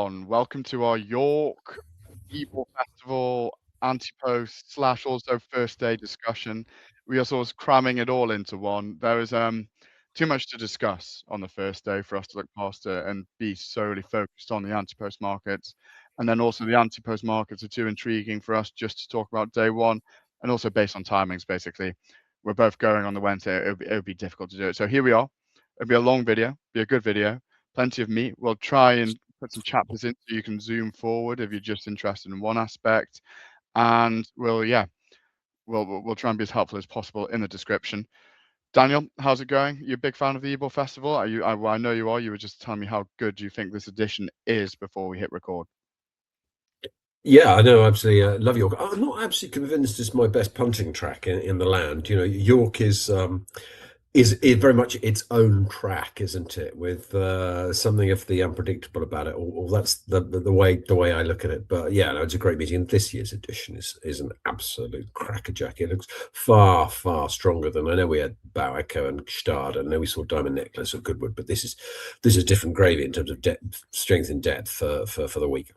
everyone. Welcome to our York Ebor Festival Antepost slash also first day discussion. We are sort of cramming it all into one. There is too much to discuss on the first day for us to look past it and be solely focused on the Antepost markets. And then also the Antepost markets are too intriguing for us just to talk about day one, and also based on timings, basically. We're both going on the Wednesday. It would be difficult to do it. So here we are. It'll be a long video, be a good video, plenty of meat. We'll try and put some chapters in so you can zoom forward if you're just interested in one aspect. And we'll try and be as helpful as possible in the description. Daniel, how's it going? You a big fan of the Ebor Festival? Are you? Well, I know you are. You were just telling me how good you think this edition is before we hit record. Yeah, I know. Absolutely, love York. I'm not absolutely convinced it's my best punting track in the land. You know, York is very much its own track, isn't it? With something of the unpredictable about it. Or that's the way I look at it. But yeah, no, it's a great meeting. And this year's edition is an absolute crackerjack. It looks far stronger than I know. We had Bowico and Gstad, and I know we saw Diamond Necklace at Goodwood, but this is different gravy in terms of strength and depth for the week.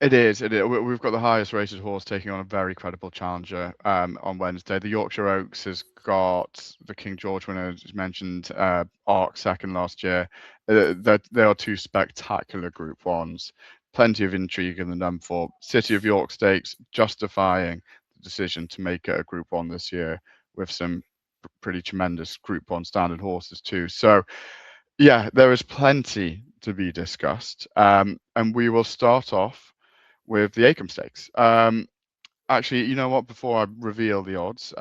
It is. It is. We've got the highest rated horse taking on a very credible challenger on Wednesday. The Yorkshire Oaks has got the King George winner, as mentioned, Arc second last year. They are two spectacular Group Ones. Plenty of intrigue in the Nunthorpe. City of York Stakes justifying the decision to make it a Group One this year with some pretty tremendous Group One standard horses too. So, yeah, there is plenty to be discussed. And we will start off with the Acomb Stakes. Actually, you know what? Before I reveal the odds,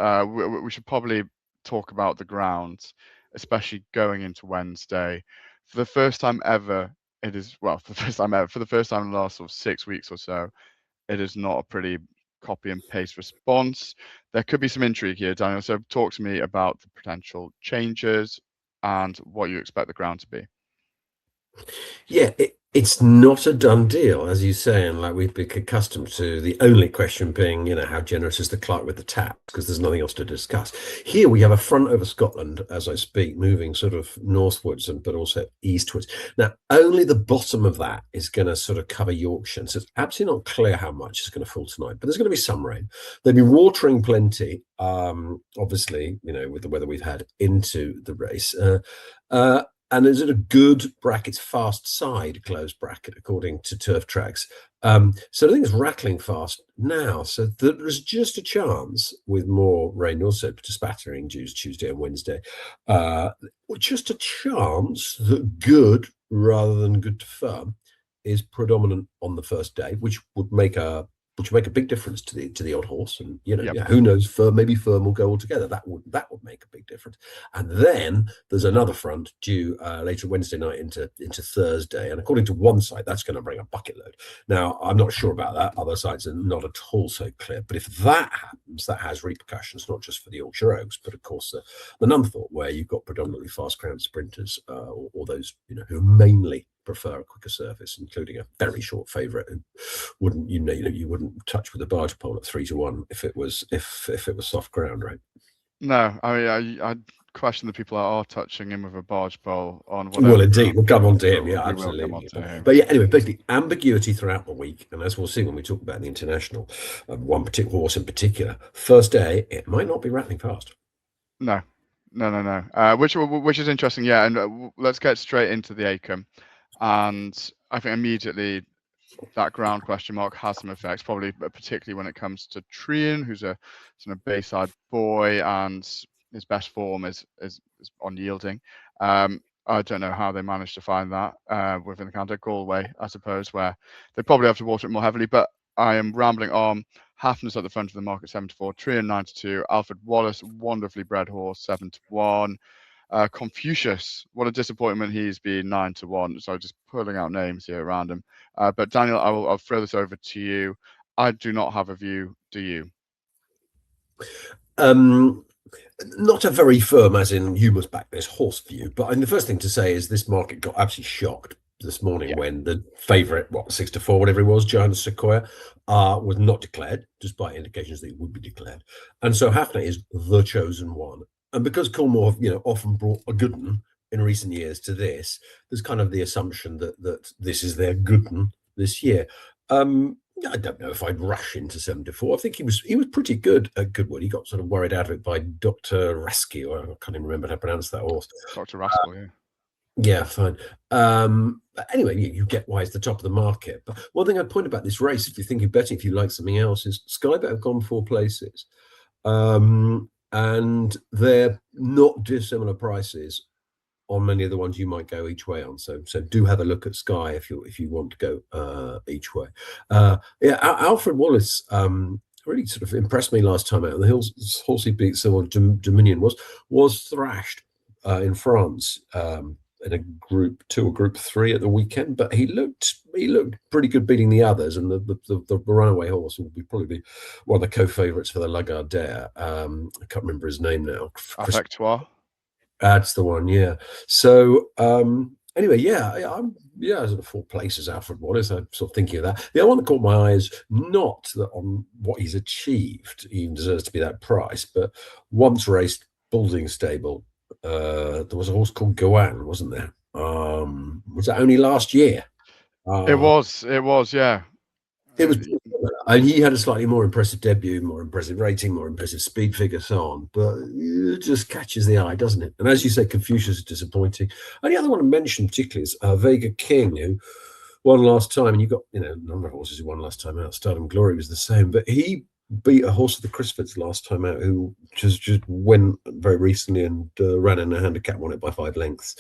we should probably talk about the grounds, especially going into Wednesday. For the first time ever, for the first time ever, for the first time in the last sort of 6 weeks or so, it is not a pretty copy and paste response. There could be some intrigue here, Daniel. So talk to me about the potential changes and what you expect the ground to be. Yeah, it's not a done deal, as you say, and like we've been accustomed to the only question being, you know, how generous is the clerk with the taps, because there's nothing else to discuss. Here we have a front over Scotland as I speak, moving sort of northwards but also eastwards. Now, only the bottom of that is going to sort of cover Yorkshire, so it's absolutely not clear how much is going to fall tonight, but there's going to be some rain. They'll be watering plenty, obviously, you know, with the weather we've had into the race. And is it a good brackets fast side closed bracket according to Turf Tracks? So I think it's rattling fast now. So there's just a chance with more rain, also spattering dews Tuesday and Wednesday. Just a chance that good rather than good to firm is predominant on the first day, which would make a big difference to the odd horse. And you know, yeah, who knows? Maybe firm will go altogether. That would make a big difference. And then there's another front due later Wednesday night into Thursday. And according to one side, that's going to bring a bucket load. Now, I'm not sure about that. Other sides are not at all so clear. But if that happens, that has repercussions not just for the Yorkshire Oaks, but of course the Nunthorpe, where you've got predominantly fast crowned sprinters, or those who mainly prefer a quicker surface, including a very short favourite who wouldn't you wouldn't touch with a barge pole at 3-1 if it was soft ground, right? No, I mean I question the people that are touching him with a barge pole on whatever. Well, indeed, we'll come on to him. Yeah, we absolutely. Will come on to him. But yeah, anyway, basically ambiguity throughout the week, and as we'll see when we talk about the international, one particular horse in particular, first day it might not be rattling fast. No. Which is interesting, yeah. And let's get straight into the Acomb. And I think immediately that ground question mark has some effects, probably particularly when it comes to Trian, who's a sort of Bayside boy, and his best form is unyielding. I don't know how they managed to find that within the counter. Galway, I suppose, where they probably have to water it more heavily. But I am rambling on. Hafner's at the front of the market, 7-4. Trian 9-2. Alfred Wallace, wonderfully bred horse, 7-1. Confucius, what a disappointment he's been, 9-1. So just pulling out names here around him. But Daniel, I'll throw this over to you. I do not have a view. Do you? Not a very firm, as in you must back this horse view. But I mean, the first thing to say is this market got absolutely shocked this morning when the favourite, 6-4, whatever it was, Giant Sequoia, was not declared, despite indications that it would be declared. And so Hafner is the chosen one. And because Coolmore, often brought a good one in recent years to this, there's kind of the assumption that this is their good one this year. I don't know if I'd rush into 7-4. I think he was pretty good at Goodwood. He got sort of worried out of it by Dr. Rasky, or I can't even remember how to pronounce that horse. Dr. Rascal, yeah. Yeah, fine. But anyway, you get why it's the top of the market. But one thing I'd point about this race, if you're thinking betting, if you like something else, is Sky Bet have gone 4 places. And they're not dissimilar prices on many of the ones you might go each way on. So do have a look at Sky if you want to go each way. Yeah, Alfred Wallace really sort of impressed me last time out. The horse he beat, so Dominion was thrashed in France in a Group 2 or Group 3 at the weekend, but he looked pretty good beating the others, and the runaway horse will probably be one of the co-favourites for the Lagardère. I can't remember his name now. Affectoire. That's the one, yeah. So anyway, I'm sort of 4 places, Alfred Wallace. I'm sort of thinking of that. The other one that caught my eye is not that on what he's achieved, he even deserves to be that price, but once raced Building Stable. There was a horse called Goan, wasn't there? Was that only last year? It was, yeah. It was, and he had a slightly more impressive debut, more impressive rating, more impressive speed figure, so on. But it just catches the eye, doesn't it? And as you say, Confucius is disappointing. And the other one to mention particularly is Vega King, who won last time. And you got a number of horses who won last time out. Stardom Glory was the same, but he beat a horse of the Crisfords last time out, who just went very recently and ran in a handicap, won it by 5 lengths.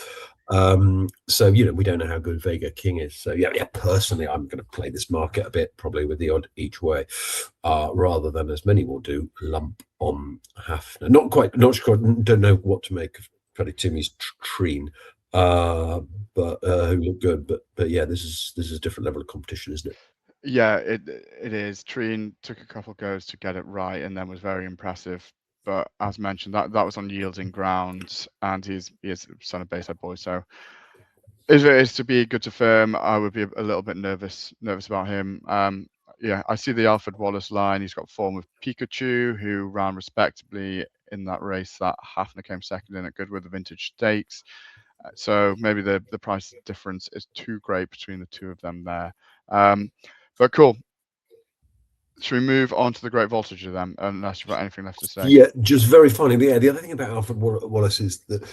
So we don't know how good Vega King is. So yeah, personally, I'm going to play this market a bit, probably with the odd each way, rather than, as many will do, lump on Hafner. Not sure. Don't know what to make of Paddy Timmy's Treen, but who looked good. But yeah, this is a different level of competition, isn't it? Yeah, it is. Treen took a couple goes to get it right, and then was very impressive. But as mentioned, that was on yielding ground, and he is son of Bayside Boy. So if it is to be good to firm, I would be a little bit nervous about him. Yeah, I see the Alfred Wallace line. He's got form with Pikachu, who ran respectably in that race that Hafner came second in at Goodwood, the Vintage Stakes. So maybe the price difference is too great between the two of them there. But cool. Should we move on to the Great Voltigeur then, unless you've got anything left to say? Yeah, just very funny. Yeah, the other thing about Alfred Wallace is that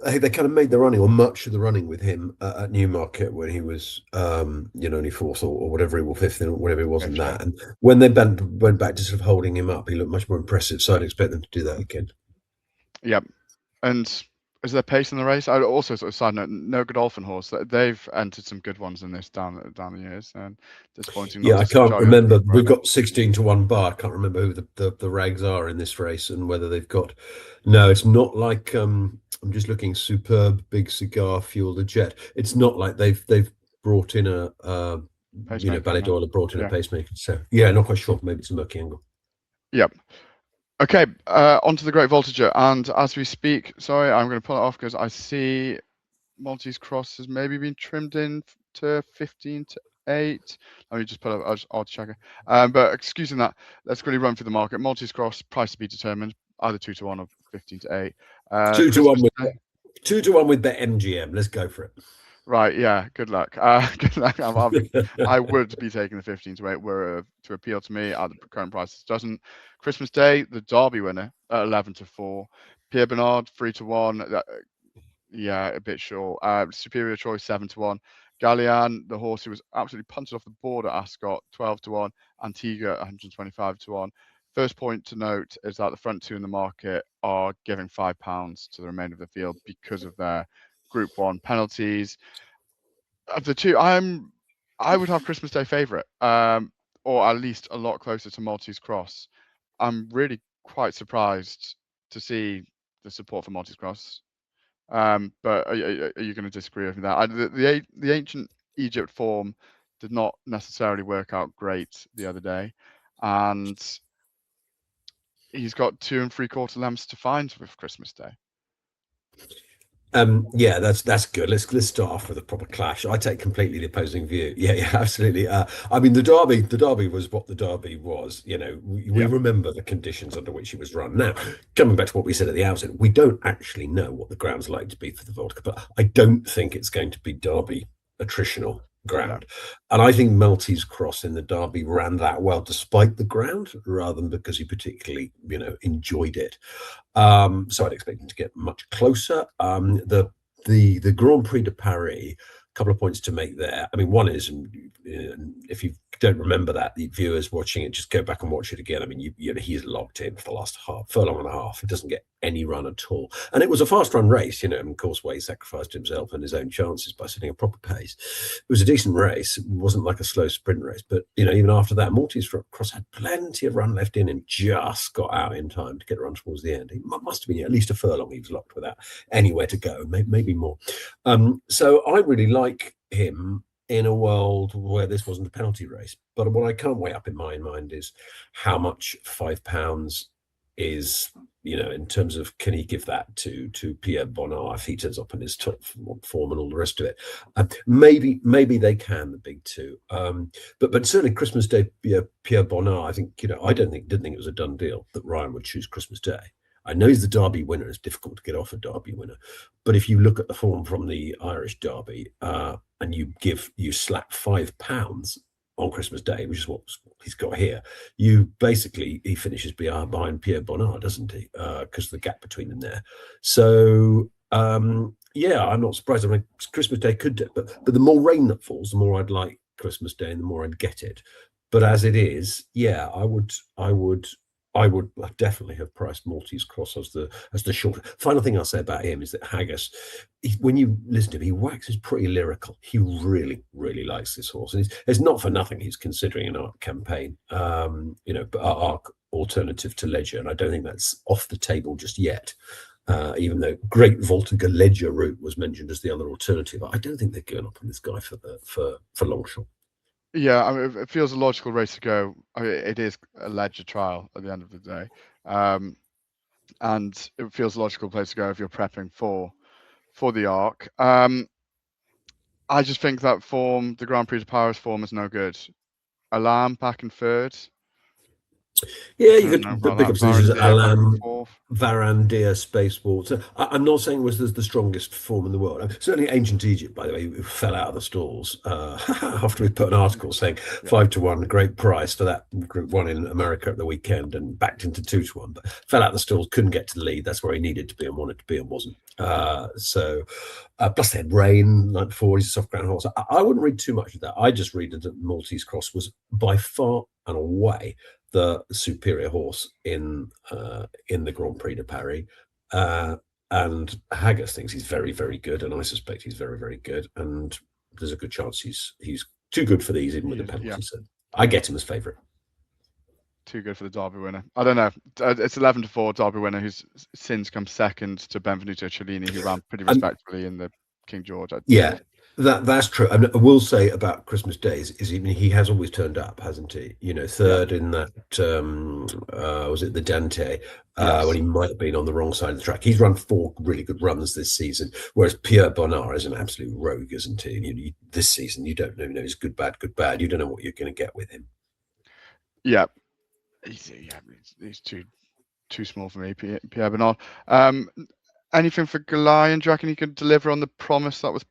they kind of made the running, or much of the running, with him at Newmarket when he was, only 4th or whatever he was, 5th, or whatever he was in that. And when they went back to sort of holding him up, he looked much more impressive. So I'd expect them to do that again. Yep. And is there pace in the race? I also, sort of side note, no Godolphin horse. They've entered some good ones in this down the years, and disappointing. Yeah, I can't remember. We've got 16-1 bar. I can't remember who the rags are in this race and whether they've got. No, it's not like I'm just looking. Superb Big Cigar Fuel the Jet. It's not like they've brought in a Ballydoyle have brought in a pacemaker. So yeah, not quite sure. Maybe it's a murky angle. Yep. Okay, on to the Great Voltigeur, and as we speak, sorry, I'm going to pull it off because I see Maltese Cross has maybe been trimmed in to 15 to 8. Let me just put up odds checker. But excusing that, let's quickly run through the market. Maltese Cross, price to be determined, either 2 to 1 or 15 to 8. 2 to 1 with 2 to 1 with BetMGM. Let's go for it. Right, yeah. Good luck. Good luck. I would be taking the 15 to 8 were to appeal to me at the current prices. Doesn't. Christmas Day, the Derby winner at 11 to 4. Pierre Bernard 3 to 1. Yeah, a bit short. Superior Choice 7 to 1. Gallian, the horse who was absolutely punted off the board at Ascot, 12 to 1. Antigua 125 to 1. First point to note is that the front two in the market are giving £5 to the remainder of the field because of their Group 1 penalties. Of the two, I would have Christmas Day favourite, or at least a lot closer to Maltese Cross. I'm really quite surprised to see the support for Maltese Cross. But are you going to disagree with that? The ancient Egypt form did not necessarily work out great the other day, and he's got 2 3/4 lengths to find with Christmas Day. Yeah, that's good. Let's start off with a proper clash. I take completely the opposing view. Yeah, absolutely. I mean, the Derby was what the Derby was. We remember the conditions under which it was run. Now, coming back to what we said at the outset, we don't actually know what the ground's like to be for the Voltigeur, but I don't think it's going to be Derby attritional. ground. And I think Maltese Cross in the Derby ran that well despite the ground, rather than because he particularly, enjoyed it. So I'd expect him to get much closer. The Grand Prix de Paris, a couple of points to make there. I mean, one is, if you don't remember that, the viewers watching it, just go back and watch it again. I mean, he's locked in for the last furlong and a half. He doesn't get any run at all. And it was a fast run race, and of course, where he sacrificed himself and his own chances by setting a proper pace. It was a decent race. It wasn't like a slow sprint race, but even after that, Maltese Cross had plenty of run left in and just got out in time to get run towards the end. He must have been at least a furlong he was locked without anywhere to go, maybe more. So I really like him in a world where this wasn't a penalty race. But what I can't weigh up in my mind is how much £5 is, in terms of, can he give that to Pierre Bonnard if he turns up in his top form and all the rest of it? Maybe they can, the big two. But certainly Christmas Day, Pierre Bonnard, I think, I didn't think it was a done deal that Ryan would choose Christmas Day. I know he's the Derby winner. It's difficult to get off a Derby winner. But if you look at the form from the Irish Derby, and you slap £5 on Christmas Day, which is what he's got here, he finishes behind Pierre Bonnard, doesn't he? Because of the gap between them there. So I'm not surprised. I mean, Christmas Day could do, but the more rain that falls, the more I'd like Christmas Day and the more I'd get it. But as it is, I would definitely have priced Maltese Cross as the shorter. Final thing I'll say about him is that Haggis, when you listen to him, he waxes pretty lyrical. He really, really likes this horse, and it's not for nothing he's considering an ARC campaign. But ARC alternative to Ledger, and I don't think that's off the table just yet. Even though great Voltigeur Ledger route was mentioned as the other alternative, I don't think they're going up on this guy for Longchamp. Yeah, I mean, it feels a logical race to go. I mean, it is a Ledger trial at the end of the day, and it feels a logical place to go if you're prepping for the ARC. I just think that form, the Grand Prix de Paris form, is no good. Alarm back in third. Yeah, you could pick up things as Alam, Varandia, Spacewalk. So I'm not saying it was the strongest form in the world. Certainly Ancient Egypt, by the way, who fell out of the stalls after we put an article saying 5-1, great price for that Group 1 in America at the weekend, and backed into 2-1, but fell out of the stalls, couldn't get to the lead. That's where he needed to be and wanted to be and wasn't. Plus they had rain night before. He's a soft ground horse. I wouldn't read too much of that. I just read that Maltese Cross was by far and away the superior horse in the Grand Prix de Paris, and Haggis thinks he's very, very good, and I suspect he's very, very good, and there's a good chance he's too good for these, even with the penalty. Yeah. So I get him as favourite. Too good for the Derby winner. I don't know. It's 11-4 Derby winner, who's since come second to Benvenuto Cellini, who ran pretty respectably in the King George. That's true. I will say about Christmas Days is he has always turned up, hasn't he? Third in that was it the Dante, when he might have been on the wrong side of the track. He's run 4 really good runs this season, whereas Pierre Bonnard is an absolute rogue, isn't he? This season you don't know, he's good, bad. You don't know what you're going to get with him. Yeah, he's too small for me, Pierre Bonnard. Anything for Goliath? Do you reckon he could deliver on the promise that was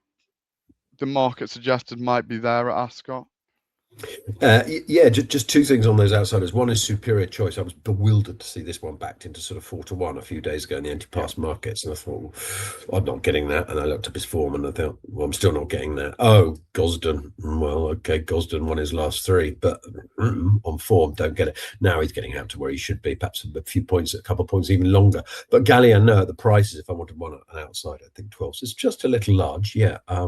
the market suggested might be there at Ascot? Just 2 things on those outsiders. One is superior choice. I was bewildered to see this one backed into sort of 4-1 a few days ago in the Antepost markets, and I thought, I'm not getting that. And I looked up his form and I thought, I'm still not getting that. Oh, Gosden. Well, okay, Gosden won his last 3, but on form, don't get it. Now he's getting out to where he should be, perhaps a few points, a couple of points even longer. But Gallian, no, at the prices, if I wanted one an outside, I think 12. So it's just a little large. Yeah. I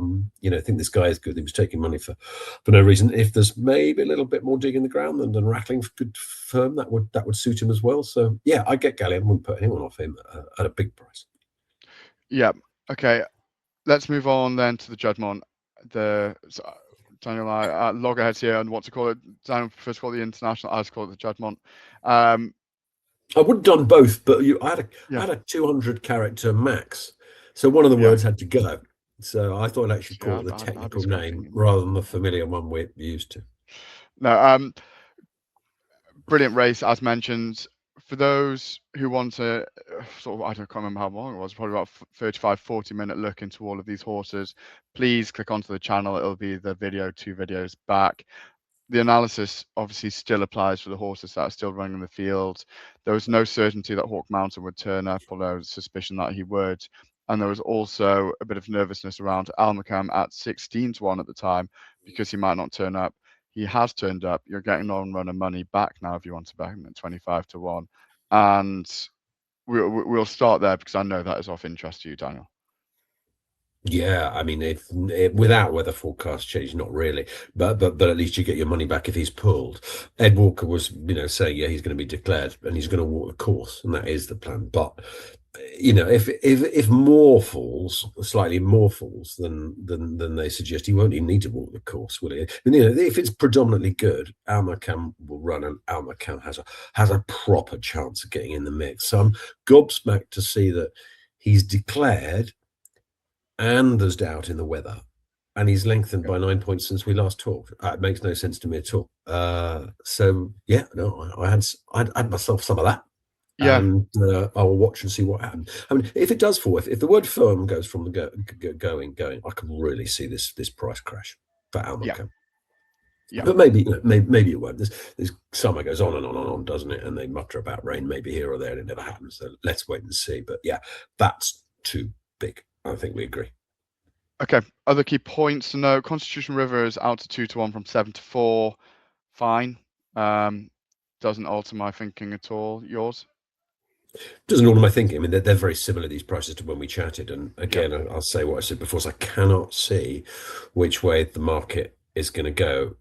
think this guy is good. He was taking money for no reason. If there's maybe a little bit more dig in the ground than rattling good firm, that would suit him as well. So yeah, I get Gallian. Wouldn't put anyone off him at a big price. Yeah. Okay. Let's move on then to the Juddmonte. Daniel, loggerheads here and what to call it. Daniel prefers to call it the International. I just call it the Juddmonte. I would have done both, but I had a 200 character max, so one of the words had to go. So I thought I'd actually call it the technical name rather than the familiar one we're used to. No, brilliant race, as mentioned. for those who want to sort of, I can't remember how long it was, probably about 35, 40-minute look into all of these horses, please click onto the channel. It'll be the video 2 videos back. The analysis obviously still applies for the horses that are still running in the field. There was no certainty that Hawk Mountain would turn up, although there was suspicion that he would. And there was also a bit of nervousness around Almacam at 16-1 at the time because he might not turn up. He has turned up. You're getting on-runner money back now if you want to back him at 25-1. And we'll start there because I know that is of interest to you, Daniel. Yeah, I mean, if without weather forecast change, not really, but at least you get your money back if he's pulled. Ed Walker was, saying, yeah, he's going to be declared and he's going to walk the course, and that is the plan. But if more falls, slightly more falls than they suggest, he won't even need to walk the course, will he? And, if it's predominantly good, Almacam will run, and Almacam has a proper chance of getting in the mix. So I'm gobsmacked to see that he's declared. And there's doubt in the weather, and he's lengthened by 9 points since we last talked. It makes no sense to me at all. So yeah, no, I had myself some of that. Yeah, and I'll watch and see what happens. I mean, if it does fall, if the word firm goes from the going, I can really see this price crash for Almacam. Yeah. But maybe maybe it won't. This summer goes on and on and on, doesn't it? And they mutter about rain maybe here or there, and it never happens. So let's wait and see. But yeah, that's too big. I think we agree. Okay. Other key points to note: Constitution River is out to 2-1 from 7-4. Fine. Doesn't alter my thinking at all. Yours? Doesn't alter my thinking. I mean, they're very similar, these prices, to when we chatted. And again, I'll say what I said before: so I cannot see which way the market is going to go.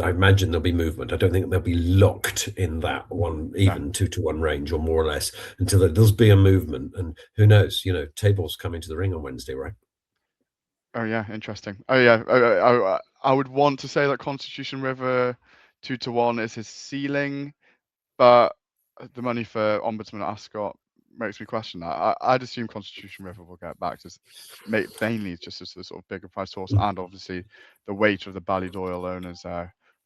I imagine there'll be movement. I don't think they'll be locked in that one, even 2-1 range, or more or less, until there'll be a movement. And who knows? Table's coming to the ring on Wednesday, right? Oh yeah, interesting. Oh yeah, I would want to say that Constitution River 2-1 is his ceiling, but the money for Ombudsman at Ascot makes me question that. I'd assume Constitution River will get back to mainly just as the sort of bigger price horse, and obviously the weight of the Ballydoyle owners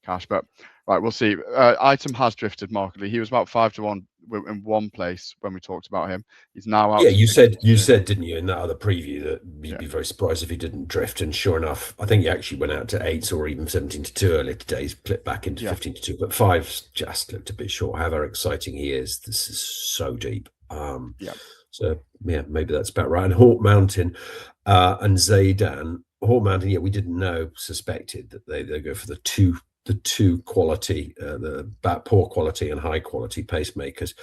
cash. But right, we'll see. Item has drifted markedly. He was about 5-1 in one place when we talked about him. He's now out. Yeah, you said, didn't you, in that other preview, that you'd be very surprised if he didn't drift. And sure enough, I think he actually went out to 8 or even 17-2 earlier today. He's flipped back into 15-2, but 5's just looked a bit short. However exciting he is, this is so deep. So yeah, maybe that's about right. And Hawk Mountain and Zaydan. Hawk Mountain, yeah, we didn't know, suspected that they go for the two quality, the poor quality and high quality pacemakers.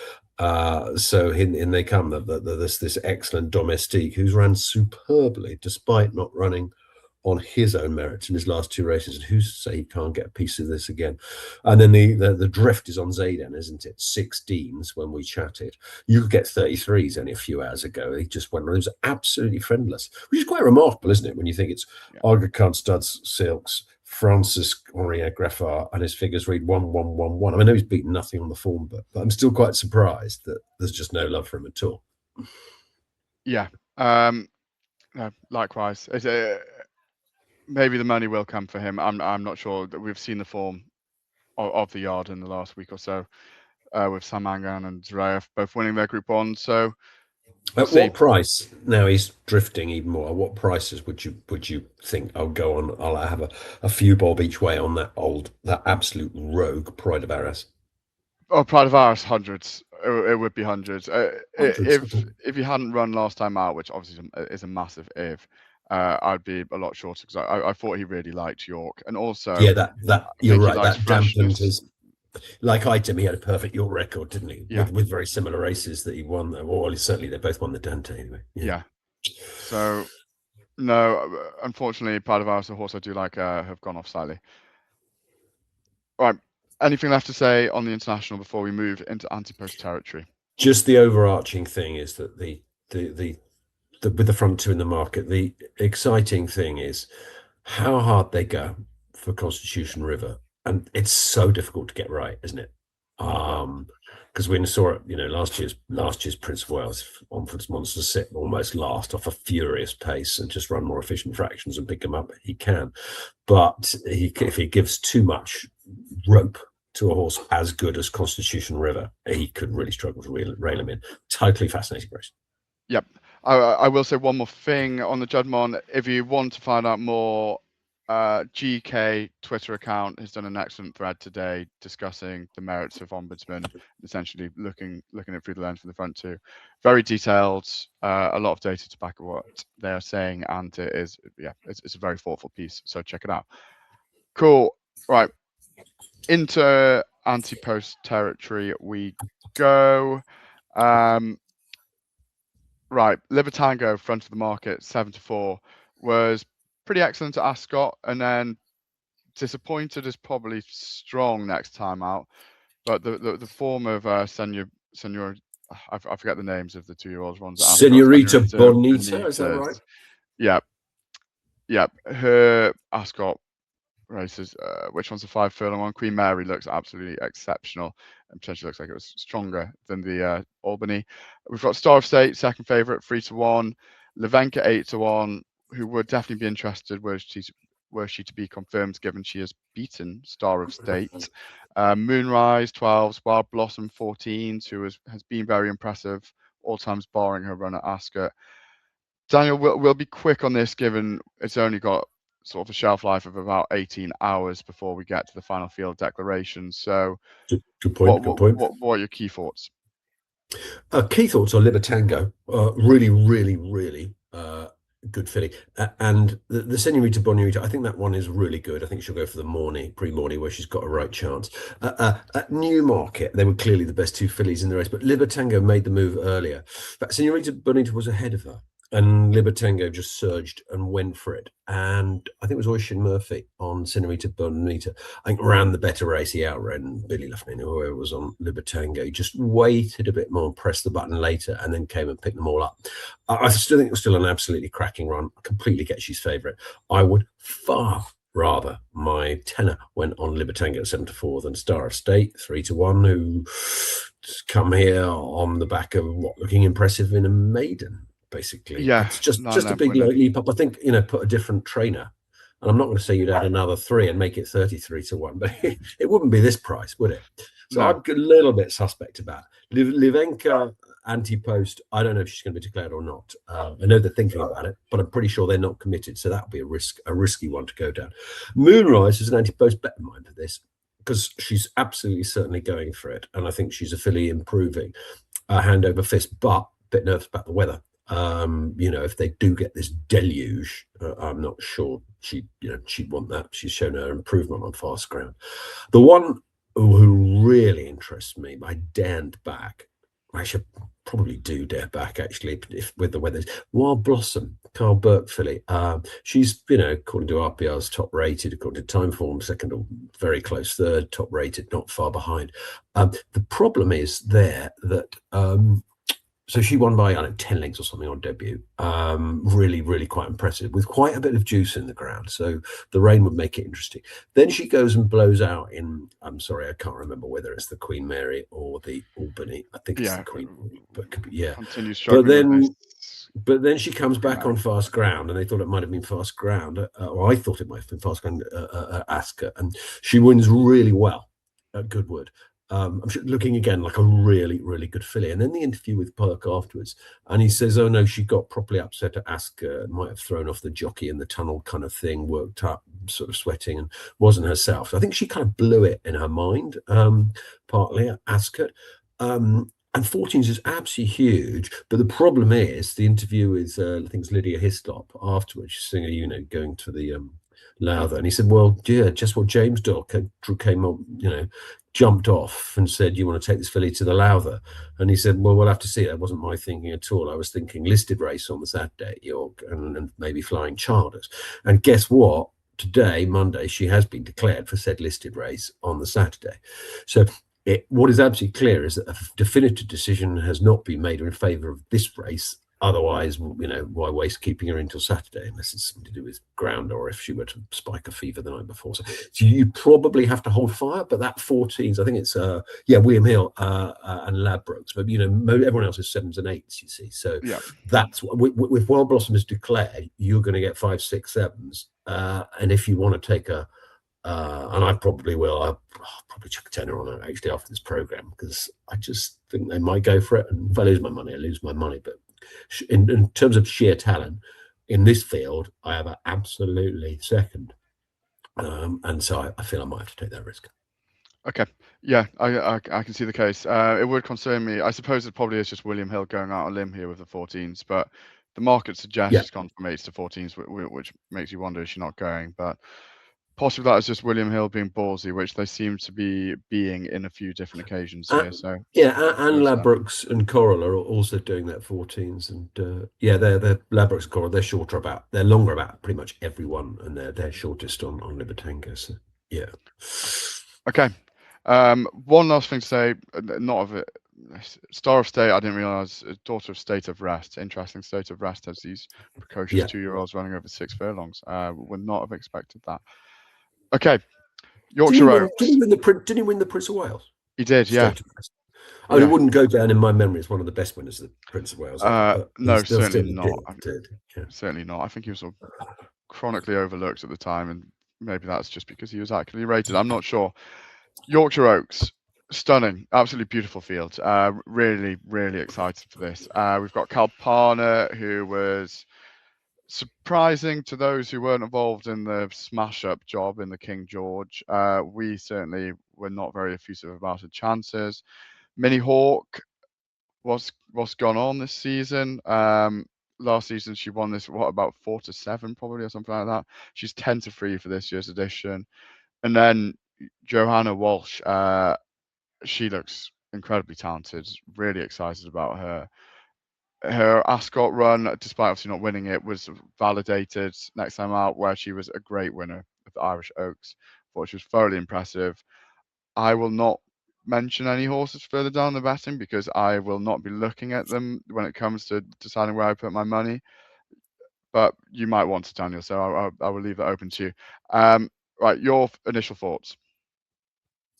So in they come, this excellent Domestique, who's ran superbly despite not running on his own merits in his last 2 races. And who's to say he can't get a piece of this again? And then the drift is on Zayden, isn't it? 16s when we chatted. You could get 33s only a few hours ago. He just went, it was absolutely friendless, which is quite remarkable, isn't it? When you think it's Aga Khan Studs, Silks, Francis Henri Graffard, and his figures read 1-1-1-1. I mean, I know he's beaten nothing on the form, but I'm still quite surprised that there's just no love for him at all. Yeah. No, likewise. Maybe the money will come for him. I'm not sure. That we've seen the form of the yard in the last week or so, with Sam Angan and Zraev both winning their Group 1. So at what price? Now he's drifting even more. At what prices would you think I'll go on? I'll have a few bob each way on that absolute rogue Pride of Arras. Oh, Pride of Arras, hundreds. It would be hundreds. If he hadn't run last time out, which obviously is a massive if, I'd be a lot shorter, because I thought he really liked York, and also that you're right. That dampened his. Like Item, he had a perfect York record, didn't he? Yeah. With very similar races that he won. Well, certainly they both won the Dante anyway. Yeah. So no, unfortunately, Pride of Arras, the horse I do like, have gone off slightly. All right. Anything left to say on the international before we move into Antepost territory? Just the overarching thing is that the with the front 2 in the market, the exciting thing is how hard they go for Constitution River, and it's so difficult to get right, isn't it? Because we saw it, last year's Prince of Wales on for Monster sit almost last off a furious pace and just run more efficient fractions and pick them up. He can, but if he gives too much rope to a horse as good as Constitution River, he could really struggle to rail him in. Totally fascinating race. Yep. I will say one more thing on the Juddmonte. If you want to find out more, GK Twitter account has done an excellent thread today discussing the merits of Ombudsman, essentially looking it through the lens from the front too. Very detailed, a lot of data to back up what they are saying, and it's a very thoughtful piece. So check it out. Cool. Right. Into Antepost territory we go. Right, Libertango, front of the market, 7-4, was pretty excellent at Ascot, and then disappointed is probably strong next time out. But the form of Senor, I forget the names of the 2-year-olds ones at Ascot. Senorita Bonita, is that right? Yeah. Her Ascot races, which one's a 5 furlong one? Queen Mary looks absolutely exceptional and potentially looks like it was stronger than the Albany. We've got Star of State, second favourite, 3-1. Levenka 8-1, who would definitely be interested were she to be confirmed, given she has beaten Star of State. Moonrise 12s, Wild Blossom 14s, who has been very impressive all times barring her run at Ascot. Daniel, we'll be quick on this, given it's only got sort of a shelf life of about 18 hours before we get to the final field declaration. So good point. What are your key thoughts? Key thoughts on Libertango. Really good filly. And the Senorita Bonita, I think that one is really good. I think she'll go for the pre-morning, where she's got a right chance. At Newmarket, they were clearly the best two fillies in the race, but Libertango made the move earlier. But Senorita Bonita was ahead of her, and Libertango just surged and went for it. And I think it was Oisin Murphy on Senorita Bonita. I think ran the better race. He outran Billy Luffman, or whoever was on Libertango. He just waited a bit more and pressed the button later, and then came and picked them all up. I still think it was still an absolutely cracking run. I completely get she's favourite. I would far rather my tenor went on Libertango at 7-4 than Star of State 3-1, who come here on the back of what looking impressive in a maiden. Basically, it's just a big leap up. I think, put a different trainer, and I'm not going to say you'd add another 3 and make it 33-1, but it wouldn't be this price, would it? So no. I'm a little bit suspect about it. Livenka Antepost, I don't know if she's going to be declared or not. I know they're thinking about it, but I'm pretty sure they're not committed, so that would be a risky one to go down. Moonrise is an Antepost bet in mind for this, because she's absolutely certainly going for it, and I think she's a filly improving, hand over fist, but a bit nervous about the weather. If they do get this deluge, I'm not sure she'd want that. She's shown her improvement on fast ground. The one who really interests me, I daren't back. I should probably do dare back, actually, if with the weather. Wild Blossom, Carl Burke filly. She's, according to RPR's top rated, according to Timeform, second or very close third, top rated, not far behind. The problem is there that so she won by 10 lengths or something on debut. Really quite impressive, with quite a bit of juice in the ground. So the rain would make it interesting. Then she goes and blows out in, I'm sorry, I can't remember whether it's the Queen Mary or the Albany. I think it's the Queen, but could be, But then she comes back on fast ground, and they thought it might have been fast ground, or I thought it might have been fast ground at Ascot, and she wins really well at Goodwood. I'm looking again like a really good filly. And then the interview with Perk afterwards, and he says, oh no, she got properly upset at Ascot, might have thrown off the jockey in the tunnel kind of thing, worked up, sort of sweating, and wasn't herself. So I think she kind of blew it in her mind, partly at Ascot. And 14s is absolutely huge, but the problem is the interview is I think it's Lydia Hislop afterwards, she's going to the Lowther, and he said, well, yeah, just what James Doyle came on, jumped off and said, you want to take this filly to the Lowther? And he said, well, we'll have to see. That wasn't my thinking at all. I was thinking listed race on the Saturday at York, and maybe Flying Charters. And guess what? Today, Monday, she has been declared for said listed race on the Saturday. So what is absolutely clear is that a definitive decision has not been made in favour of this race. Otherwise, why waste keeping her until Saturday, unless it's something to do with ground, or if she were to spike a fever the night before. So you probably have to hold fire. But that 14s, I think it's William Hill and Ladbrokes, but everyone else is 7s and 8s. You see, so that's what with Wild Blossom is declared. You're going to get 5, 6, 7s, and if you want to take a and I probably will. I'll probably chuck a tenner on it actually after this program, because I just think they might go for it. And if I lose my money, I lose my money. But in terms of sheer talent in this field, I have an absolutely second. And so I feel I might have to take that risk. Okay, yeah, I can see the case. It would concern me. I suppose it probably is just William Hill going out on a limb here with the 14s, but the market suggests Yeah. she's gone from 8s to 14s, which makes you wonder, is she not going? But possibly that is just William Hill being ballsy, which they seem to be being in a few different occasions here. So yeah, and Ladbrokes and Coral are also doing that 14s, and yeah, they're Ladbrokes and Coral. They're longer about pretty much everyone, and they're shortest on Libertango. So yeah. Okay. One last thing to say, not of it. Star of State, I didn't realise. Daughter of State of Rest. Interesting. State of Rest has these precocious 2-year-olds running over 6 furlongs. Would not have expected that. Okay. Yorkshire Oaks. Did he win the Prince of Wales? He did, yeah. Oh, it wouldn't go down in my memory as one of the best winners of the Prince of Wales. No, certainly not. Yeah. Certainly not. I think he was sort of chronically overlooked at the time, and maybe that's just because he was accurately rated. I'm not sure. Yorkshire Oaks, stunning, absolutely beautiful field. Really, really excited for this. We've got Kalpana, who was surprising to those who weren't involved in the smash-up job in the King George. We certainly were not very effusive about her chances. Minnie Hawk, what's gone on this season? Last season she won this, about 4-7 probably, or something like that. She's 10-3 for this year's edition. And then Johanna Walsh, she looks incredibly talented. Really excited about her. Her Ascot run, despite obviously not winning it, was validated next time out, where she was a great winner of the Irish Oaks. Thought she was thoroughly impressive. I will not mention any horses further down the betting, because I will not be looking at them when it comes to deciding where I put my money. But you might want to, Daniel, so I will leave that open to you. Right, your initial thoughts.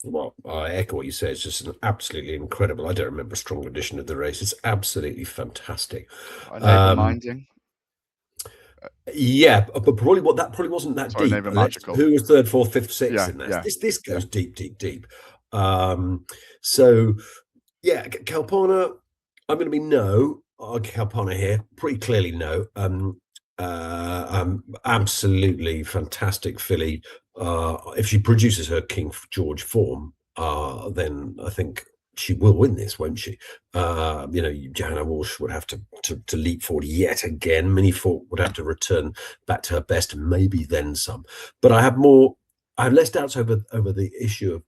Well, I echo what you say. It's just an absolutely incredible. I don't remember a strong edition of the race. It's absolutely fantastic. Minding. Yeah, but probably wasn't that deep. Who was third, fourth, fifth, sixth in that? This goes deep. So yeah, Kalpana, I'm going to be no. Kalpana here, pretty clearly no. Absolutely fantastic filly. If she produces her King George form, then I think she will win this, won't she? Johanna Walsh would have to leap forward yet again. Minnie Hawk would have to return back to her best, and maybe then some. But I have less doubts over the issue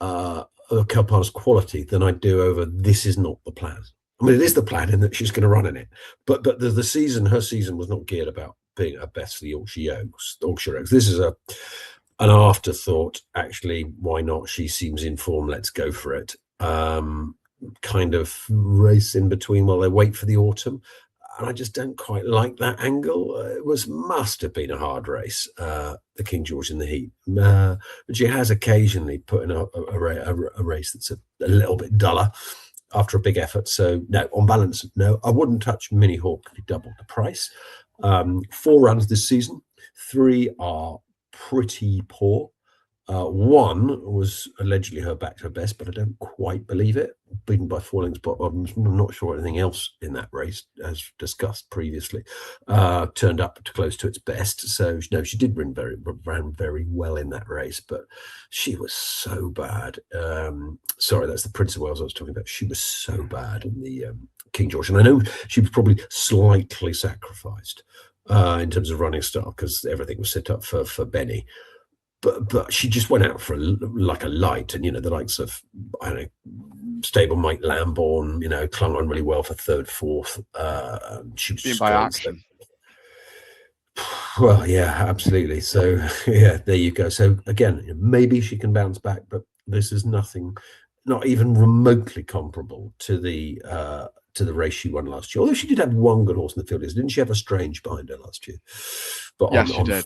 of Kalpana's quality than I do over this is not the plan. I mean, it is the plan in that she's going to run in it, but her season was not geared about being at best for the Yorkshire Oaks. This is an afterthought. Actually, why not? She seems in form. Let's go for it. Kind of race in between while they wait for the autumn, and I just don't quite like that angle. It must have been a hard race, the King George in the heat, but she has occasionally put in a race that's a little bit duller after a big effort. So no, on balance, no. I wouldn't touch Minnie Hawk if you doubled the price. 4 runs this season, 3 are pretty poor. 1 was allegedly her back to her best, but I don't quite believe it. Beaten by 4 lengths, but I'm not sure anything else in that race, as discussed previously, turned up to close to its best. So no, she did ran very well in that race, but she was so bad. Sorry, that's the Prince of Wales I was talking about. She was so bad in the King George, and I know she was probably slightly sacrificed in terms of running style, because everything was set up for Benny. But she just went out for like a light, and the likes of, I don't know, Stablemate Lambourne, clung on really well for third, fourth. She was being by action. Well, yeah, absolutely. So yeah, there you go. So again, maybe she can bounce back, but this is nothing, not even remotely comparable to the race she won last year. Although she did have one good horse in the field, didn't she have a Strange behind her last year? But yes, she did.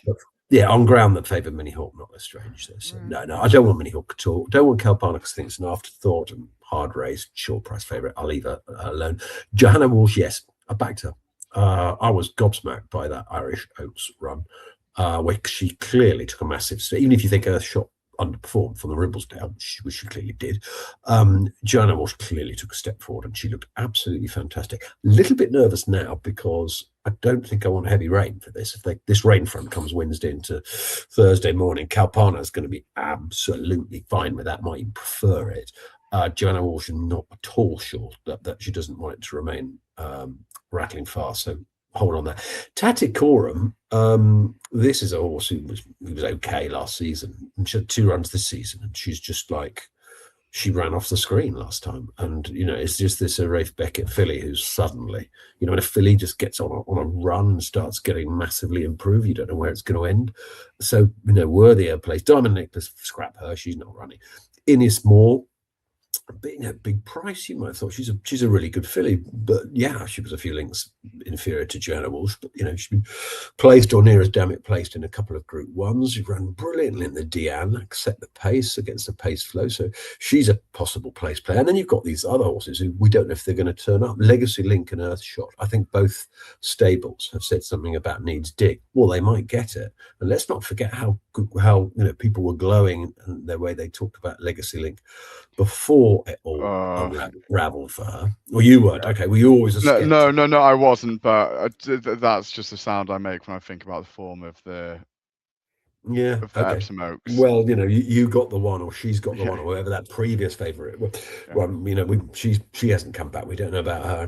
Yeah, on ground that favoured Minnie Hawk, not Lestrange. So no, I don't want Minnie Hawk at all. Don't want Kalpana, because I think it's an afterthought and hard race, short price favourite. I'll leave her alone. Johanna Walsh, yes, I backed her. I was gobsmacked by that Irish Oaks run. where she clearly took a massive step. Even if you think Earthshot underperformed from the Ribblesdale, which she clearly did, Joanna Walsh clearly took a step forward, and she looked absolutely fantastic. A little bit nervous now because I don't think I want heavy rain for this. If this rain front comes Wednesday into Thursday morning, Kalpana is going to be absolutely fine with that. Might even prefer it. Joanna Walsh is not at all sure that she doesn't want it to remain rattling fast. So hold on there. Tatikorum, this is a horse who was okay last season, and she had 2 runs this season, and she's just like, she ran off the screen last time. And it's just this Rafe Beckett filly who's suddenly, when a filly just gets on a run and starts getting massively improved, you don't know where it's going to end. So worthier place. Diamond Nicholas, scrap her, she's not running. Innis Moore, big price, you might have thought she's a really good filly, but yeah, she was a few lengths inferior to Joanna Walsh. But she's been placed or near as damn it placed in a couple of Group 1s. She ran brilliantly in the Diane, set the pace against the pace flow, so she's a possible place player. And then you've got these other horses who we don't know if they're going to turn up. Legacy Link and Earthshot, I think both stables have said something about needs dig. Well, they might get it, and let's not forget how people were glowing and the way they talked about Legacy Link before it all unraveled for her. Well, you weren't. Okay, well, you always a skeptic. No, I wasn't, but that's just the sound I make when I think about the form of the Epsom Oaks. Well, you got the one, or she's got the one, or whatever that previous favourite. Well, she hasn't come back. We don't know about her.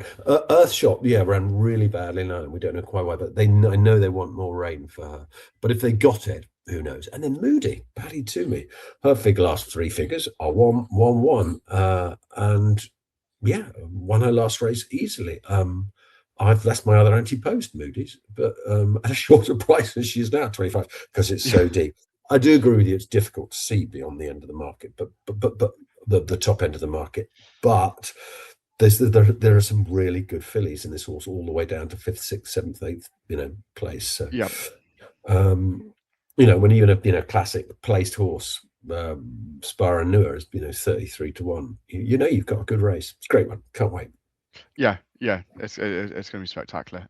Earthshot, ran really badly now, and we don't know quite why. But I know they want more rain for her. But if they got it, who knows? And then Moody, Paddy Toomey, her last 3 figures are 1-1-1, and won her last race easily. That's my other Antepost, Moody's, but at a shorter price than she is now, 25, because it's so deep. I do agree with you; it's difficult to see beyond the end of the market, but the top end of the market. But there are some really good fillies in this horse, all the way down to 5th, 6th, 7th, 8th, place. So, when even a classic placed horse, Spara Nua is 33-1. You've got a good race. It's a great one. Can't wait. Yeah, it's going to be spectacular.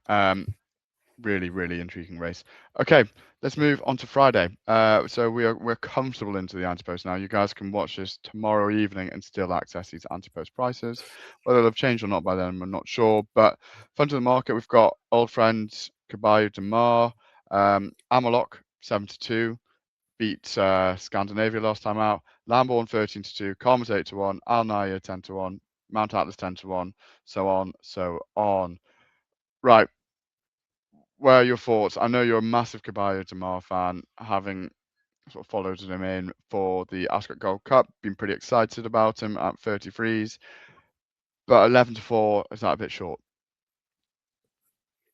Really, really intriguing race. Okay, let's move on to Friday. So we're comfortable into the Antepost now. You guys can watch this tomorrow evening and still access these Antepost prices. Whether they'll have changed or not by then, I'm not sure. But front of the market, we've got old friends Caballo de Mar, Amalok 7-2, beat Scandinavia last time out. Lamborn 13-2, Commerce 8-1, Al Naya 10-1. Mount Atlas 10-1, so on. Right. Where are your thoughts? I know you're a massive Caballo de Mar fan, having sort of followed him in for the Ascot Gold Cup, been pretty excited about him at 33s, but 11-4, is that a bit short?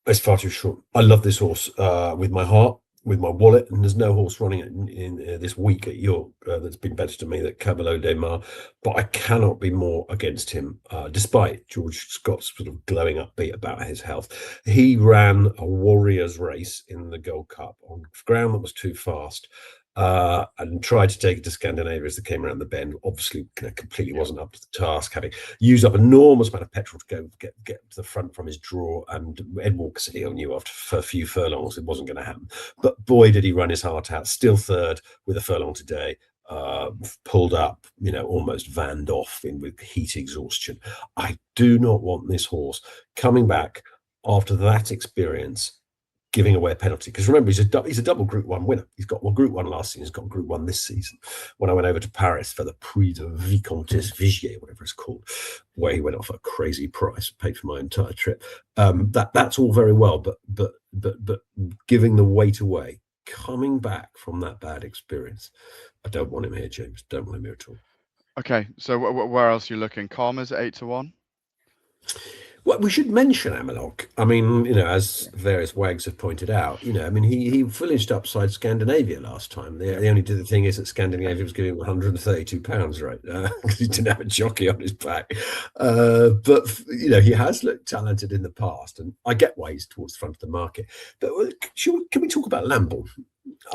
It's far too short. I love this horse with my heart, with my wallet, and there's no horse running in this week at York that's been better to me than Caballo de Mar. But I cannot be more against him, despite George Scott's sort of glowing upbeat about his health. He ran a warrior's race in the Gold Cup on ground that was too fast. And tried to take it to Scandinavia as they came around the bend. Obviously, completely wasn't up to the task, having used up an enormous amount of petrol to go get to the front from his draw. And Ed Walker said he knew after a few furlongs it wasn't going to happen. But boy, did he run his heart out. Still third with a furlong today. Pulled up, almost vanned off with heat exhaustion. I do not want this horse coming back after that experience, giving away a penalty, because remember, he's a double Group 1 winner. He's got Group 1 last season, he's got Group 1 this season. When I went over to Paris for the Prix de Vicomtesse Vigier, whatever it's called, where he went off a crazy price, paid for my entire trip. That's all very well, but giving the weight away, coming back from that bad experience, I don't want him here, James. Don't want him here at all. Okay, so where else are you looking? Calmer's 8-1. Well, we should mention Amalok. I mean, as various wags have pointed out, he finished upside Scandinavia last time. The only thing is that Scandinavia was giving him £132, right? Because he didn't have a jockey on his back. But he has looked talented in the past, and I get why he's towards the front of the market. But can we talk about Lamborn?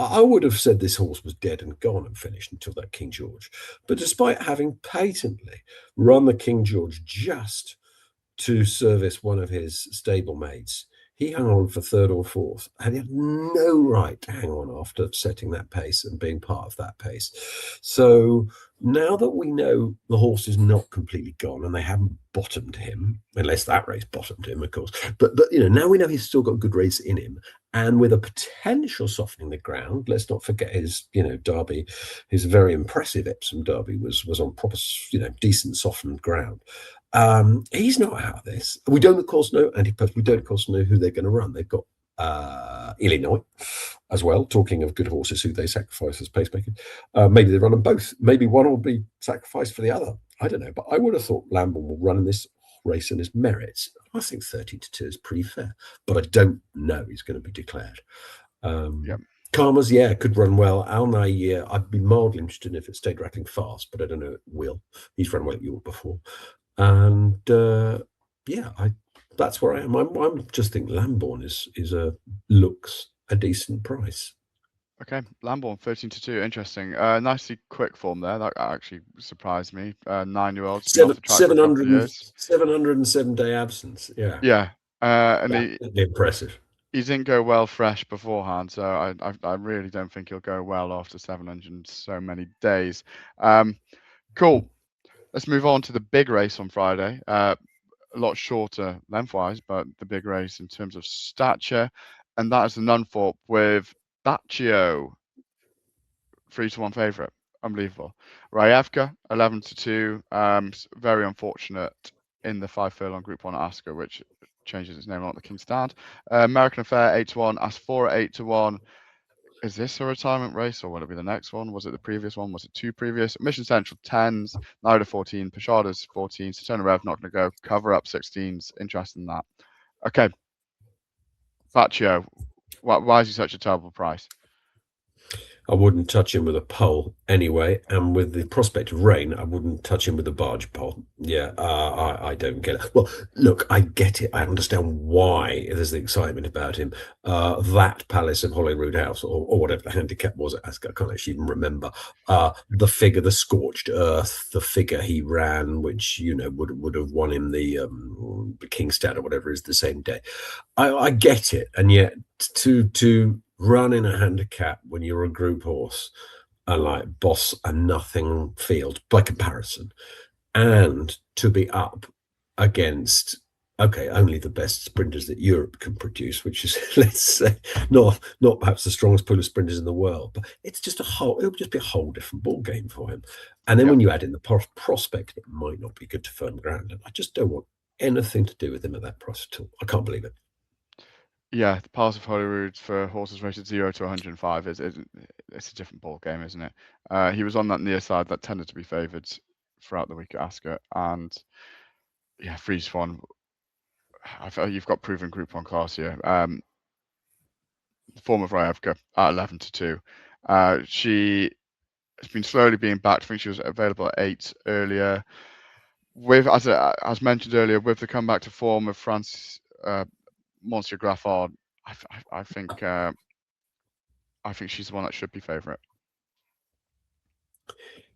I would have said this horse was dead and gone and finished until that King George. But despite having patently run the King George just to service one of his stablemates, He hung on for third or fourth, and he had no right to hang on after setting that pace and being part of that pace. So now that we know the horse is not completely gone and they haven't bottomed him, unless that race bottomed him, of course. But now we know he's still got a good race in him. And with a potential softening the ground, let's not forget his, Derby, his very impressive Epsom Derby was on proper, decent softened ground. He's not out of this. We don't, of course, know Antepost. We don't, of course, know who they're going to run. They've got Illinois as well. Talking of good horses who they sacrifice as pacemakers, maybe they run them both. Maybe one will be sacrificed for the other. I don't know, but I would have thought Lambourne will run in this race on his merits. I think 30-2 is pretty fair, but I don't know he's going to be declared. Karma's, could run well. Alnay, I'd be mildly interested if it stayed rattling fast, but I don't know it will. He's run well at York before. And that's where I am. I'm just think Lambourne looks a decent price. Okay, Lambourne 13-2, interesting. Nicely quick form there. That actually surprised me. 9-year-old, 707-day absence. Yeah, and impressive. He didn't go well fresh beforehand, so I really don't think he'll go well after 700 and so many days. Cool. Let's move on to the big race on Friday. A lot shorter lengthwise, but the big race in terms of stature, and that is the Nunthorpe with Baccio, 3-1 favourite. Unbelievable. Rayevka, 11-2. Very unfortunate in the 5 furlong Group 1 at Ascot, which changes its name on the King's Stand. American Affair, 8-1. Asphora, 8-1. Is this a retirement race, or will it be the next one? Was it the previous one? Was it 2 previous? Mission Central, 10s. Nida, 14. Pashada's 14. Satona Rev, not going to go. Cover Up, 16s. Interested in that. Okay. Baccio, why is he such a terrible price? I wouldn't touch him with a pole anyway, and with the prospect of rain, I wouldn't touch him with a barge pole. I don't get it. Well, look, I get it. I understand why there's the excitement about him. That Palace of Holyrood House, or whatever the handicap was at Ascot, I can't actually even remember. The figure, the scorched earth, the figure he ran, which would have won him the King's Stand or whatever is the same day. I get it, and yet to run in a handicap when you're a group horse and like boss a nothing field by comparison, and to be up against only the best sprinters that Europe can produce, which is, let's say, not perhaps the strongest pool of sprinters in the world, but it'll just be a whole different ball game for him. And then when you add in the prospect, it might not be good to firm ground. And I just don't want anything to do with him at that price at all. I can't believe it. Yeah, the Palace of Holyrood for horses rated 0 to 105 it's a different ball game, isn't it? He was on that near side that tended to be favoured throughout the week at Ascot, and Freeze Swan. I feel you've got proven Group 1 class here. The form of Rayevka at 11-2. She has been slowly being backed. I think she was available at 8 earlier. With as mentioned earlier, with the comeback to form of France. Monsieur Graffard, I think she's the one that should be favourite.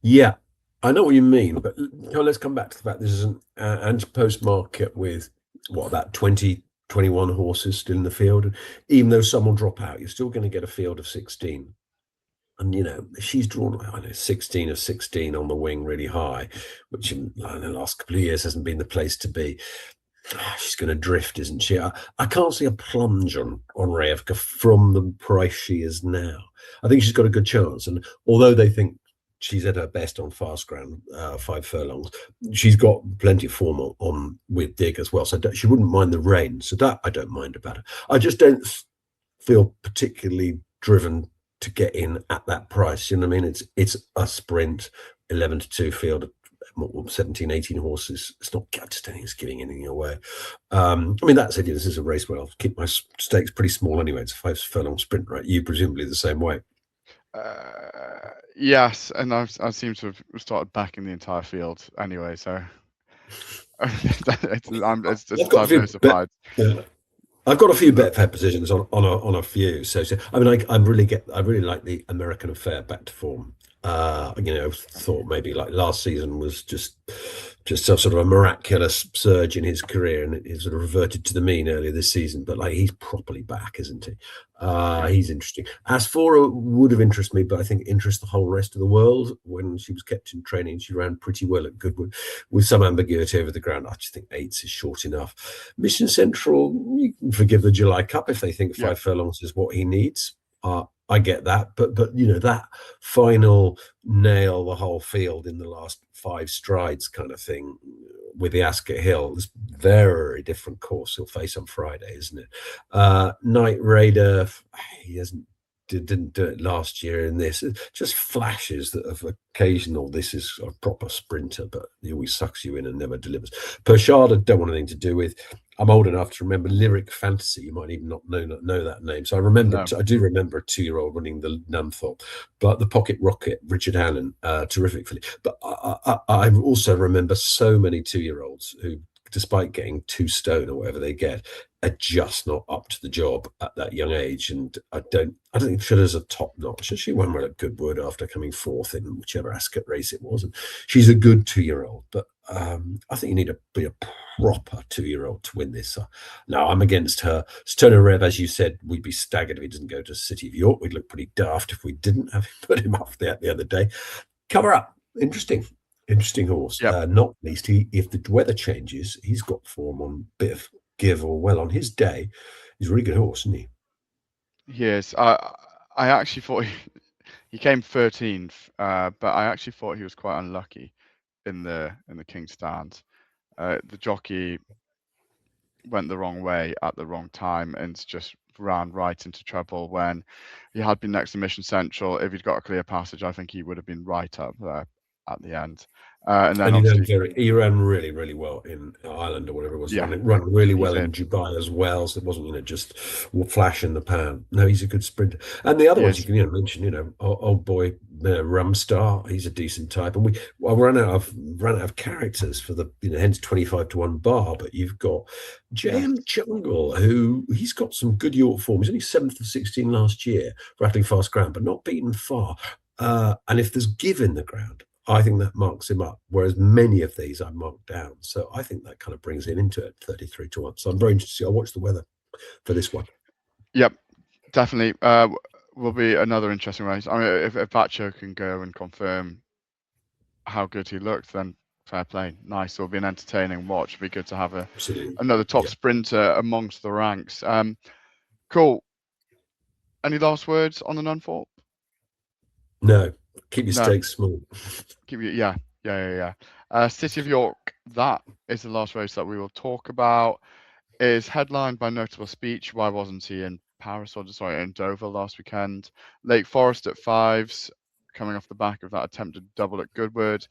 Yeah, I know what you mean, but let's come back to the fact this is an Antepost market with about 20, 21 horses still in the field. And even though some will drop out, you're still going to get a field of 16. And she's drawn 16 of 16 on the wing really high, which in the last couple of years hasn't been the place to be. She's going to drift, isn't she? I can't see a plunge on Rayevka from the price she is now. I think she's got a good chance. And although they think she's at her best on fast ground, 5 furlongs, she's got plenty of form on with Dig as well. So she wouldn't mind the rain. So that I don't mind about her. I just don't feel particularly driven to get in at that price. You know what I mean? It's a sprint, 11-2 field. 17, 18 horses. It's not just anything, it's giving anything away. That's it. This is a race where I'll keep my stakes pretty small anyway. It's a 5 furlong sprint, right? You presumably the same way. Yes, and I seem to have started backing the entire field anyway, so it's just diversified. I've got a few Betfair positions on a few. So I really like the American Affair back to form. Thought maybe like last season was just just sort of a miraculous surge in his career, and it sort of reverted to the mean earlier this season. But like, he's properly back, isn't he? Yeah. He's interesting. As for would have interested me, but I think interest the whole rest of the world. When she was kept in training, she ran pretty well at Goodwood, with some ambiguity over the ground. I just think 8s is short enough. Mission Central, you can forgive the July Cup if they think 5 furlongs is what he needs. I get that, but that final nail the whole field in the last 5 strides kind of thing with the Ascot Hill is very different course he'll face on Friday, isn't it? Night Raider, he didn't do it last year in this. It just flashes that of occasional, this is a proper sprinter, but he always sucks you in and never delivers. Pershard, I don't want anything to do with. I'm old enough to remember Lyric Fantasy. You might even not know that name. So I do remember a 2-year-old running the Nunthorpe, but the Pocket Rocket, Richard Hannon, terrific filly. But I also remember so many 2-year-olds who, despite getting 2 stone or whatever they get, are just not up to the job at that young age. And I don't think Trilla's a top notch. She won well at Goodwood after coming 4th in whichever Ascot race it was. And she's a good 2-year-old, but I think you need to be a proper 2-year-old to win this. No, I'm against her. Stoner Rev, as you said, we'd be staggered if he doesn't go to City of York. We'd look pretty daft if we didn't have put him up there the other day. Cover Up, interesting horse. Not least, if the weather changes, he's got form on bit of give or well on his day. He's a really good horse, isn't he? Yes, I actually thought he came 13th, but I actually thought he was quite unlucky in the King's Stand. The jockey went the wrong way at the wrong time and just ran right into trouble when he had been next to Mission Central. If he'd got a clear passage, I think he would have been right up there at the end. And then he ran really, really well in Ireland or whatever it was. Yeah, run really well in Dubai as well. So it wasn't, just flash in the pan. No, he's a good sprinter. And the other ones you can mention, old boy Rumstar. He's a decent type. And I ran out of characters for the hence 25-1 bar. But you've got JM Jungle, who he's got some good York form. He's only 7th of 16 last year, rattling fast ground, but not beaten far. And if there's give in the ground, I think that marks him up, whereas many of these I marked down. So I think that kind of brings him into it 33-1. So I'm very interested. I'll watch the weather for this one. Yep, definitely. Will be another interesting race. I mean, if Bacho can go and confirm how good he looked, then fair play. Nice. It'll be an entertaining watch. It'll be good to have another top sprinter amongst the ranks. Cool. Any last words on the Nunthorpe? No. Keep your stakes small. Yeah. City of York, that is the last race that we will talk about. Is headlined by notable speech. Why wasn't he in Paris in Dover last weekend? Lake Forest at 5s, coming off the back of that attempted double at Goodwood.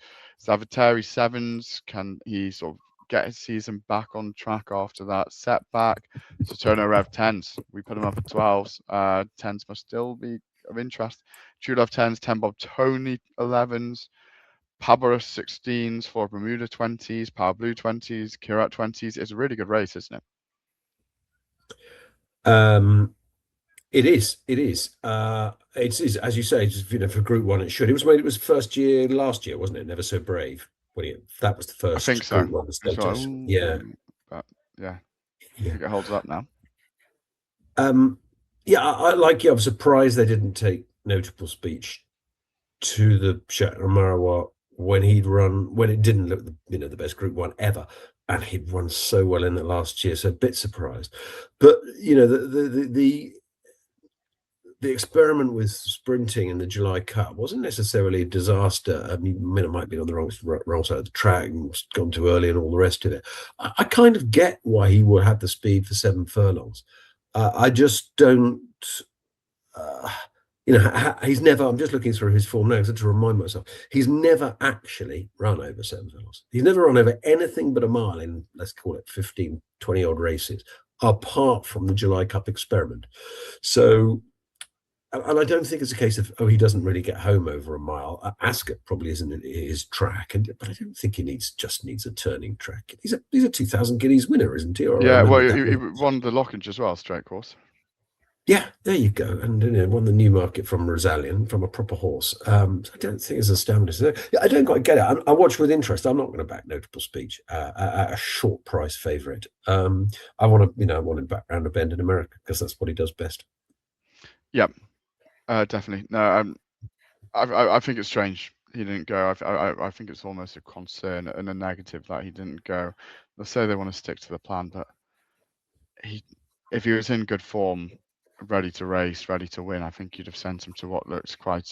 Zaviteri 7s. Can he sort of get his season back on track after that setback? Saturno Rev 10s. We put him up at 12s. 10s must still be of interest. True Love 10s, 10 Bob Tony 11s, Pabarus 16s, for Bermuda 20s, Power Blue 20s, Kirat 20s. It's a really good race, isn't it? It is. It's as you say, for Group 1 it should. It was first year last year, wasn't it? Never So Brave. That was the first. I think so. Group 1 status. But I think it holds up now. I like you. I'm surprised they didn't take notable speech to the Shatner Marawa when it didn't look the best Group 1 ever, and he'd run so well in it last year. So a bit surprised, but the experiment with sprinting in the July Cup wasn't necessarily a disaster. I mean, it might be on the wrong side of the track and gone too early and all the rest of it. I kind of get why he would have the speed for 7 furlongs. I just don't, he's never, I'm just looking through his form now to remind myself, he's never actually run over 7 furlongs. He's never run over anything but a mile in, let's call it 15, 20 odd races, apart from the July Cup experiment. So, and I don't think it's a case of, he doesn't really get home over a mile. Ascot probably isn't his track, but I don't think he just needs a turning track. He's a 2,000 guineas winner, isn't he? He won the Lockinge as well, straight course. Yeah, there you go. And won the Newmarket from Rosalian, from a proper horse. So I don't think it's as stamina. I don't quite get it. I watch with interest. I'm not going to back Notable Speech at a short price favourite. I want to, I want him back round a bend in America because that's what he does best. Yeah, definitely. No, I think it's strange he didn't go. I think it's almost a concern and a negative that he didn't go. They say they want to stick to the plan, but if he was in good form, ready to race, ready to win, I think you'd have sent him to what looks quite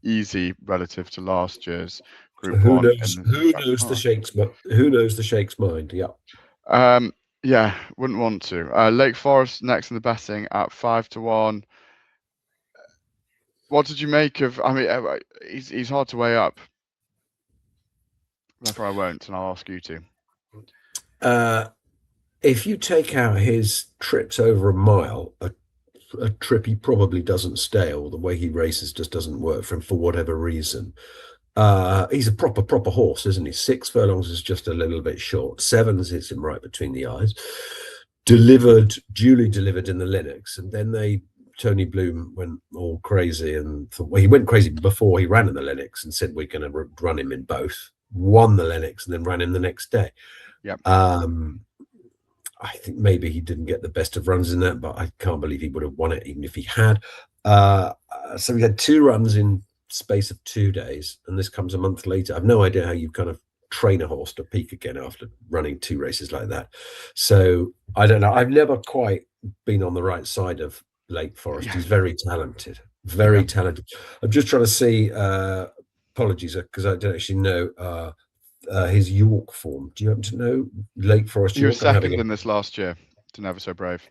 easy relative to last year's Group Who 1 knows? in the Who Stratford knows the Park. Sheikh's? But who knows the Sheikh's mind? Yeah. Yeah, wouldn't want to. Lake Forest next in the betting at 5-1. What did you make of? I mean, he's hard to weigh up. Therefore, I won't, and I'll ask you to. If you take out his trips over a mile, a trip he probably doesn't stay, or the way he races just doesn't work for him for whatever reason. He's a proper horse, isn't he? 6 furlongs is just a little bit short. 7s hits him right between the eyes. Duly delivered in the Lennox, and then Tony Bloom went all crazy and thought, well, he went crazy before he ran in the Lennox and said we're going to run him in both. Won the Lennox and then ran him the next day. Yep. I think maybe he didn't get the best of runs in that, but I can't believe he would have won it even if he had. So we had 2 runs in space of 2 days, and this comes a month later. I've no idea how you kind of train a horse to peak again after running 2 races like that. So I don't know. I've never quite been on the right side of Lake Forest. Yeah. He's very talented, very talented. I'm just trying to see. Apologies, because I don't actually know his York form. Do you happen to know Lake Forest He was York? second in this last year to Never So Brave.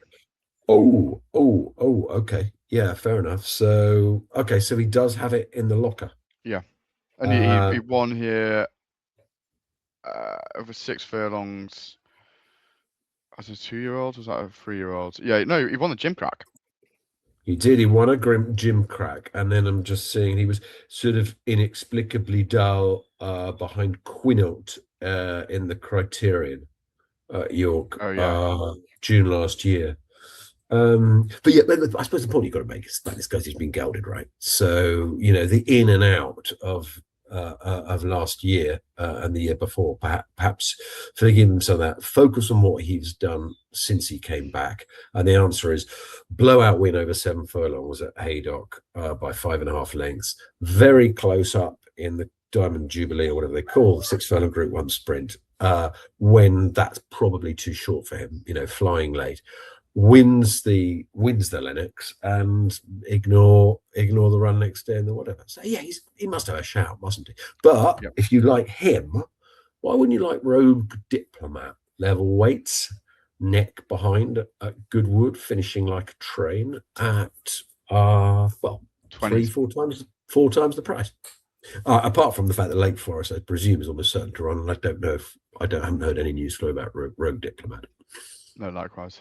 Oh, okay. Yeah, fair enough. So, okay, so he does have it in the locker. Yeah. And he won here over 6 furlongs as a 2-year-old. Was that a 3-year-old? Yeah, no, he won the Gimcrack. He did. He won a Gimcrack, and then I'm just seeing he was sort of inexplicably dull behind Quinault in the Criterion at York. Oh, yeah. June last year. But yeah, I suppose the point you've got to make is that this guy's just been gelded, right? So the in and out of last year and the year before, perhaps forgive him some of that. Focus on what he's done since he came back, and the answer is blowout win over 7 furlongs at Haydock by 5.5 lengths, very close up in the Diamond Jubilee or whatever they call the 6 furlong Group 1 sprint. When that's probably too short for him, flying late. Wins the Lennox and ignore the run next day and the whatever. So yeah, he must have a shout, mustn't he? But if you like him, why wouldn't you like Rogue Diplomat? Level weights, neck behind at Goodwood, finishing like a train at 4 times the price. Apart from the fact that Lake Forest, I presume, is almost certain to run, and I don't know if I haven't heard any news flow about Rogue Diplomat. No, likewise.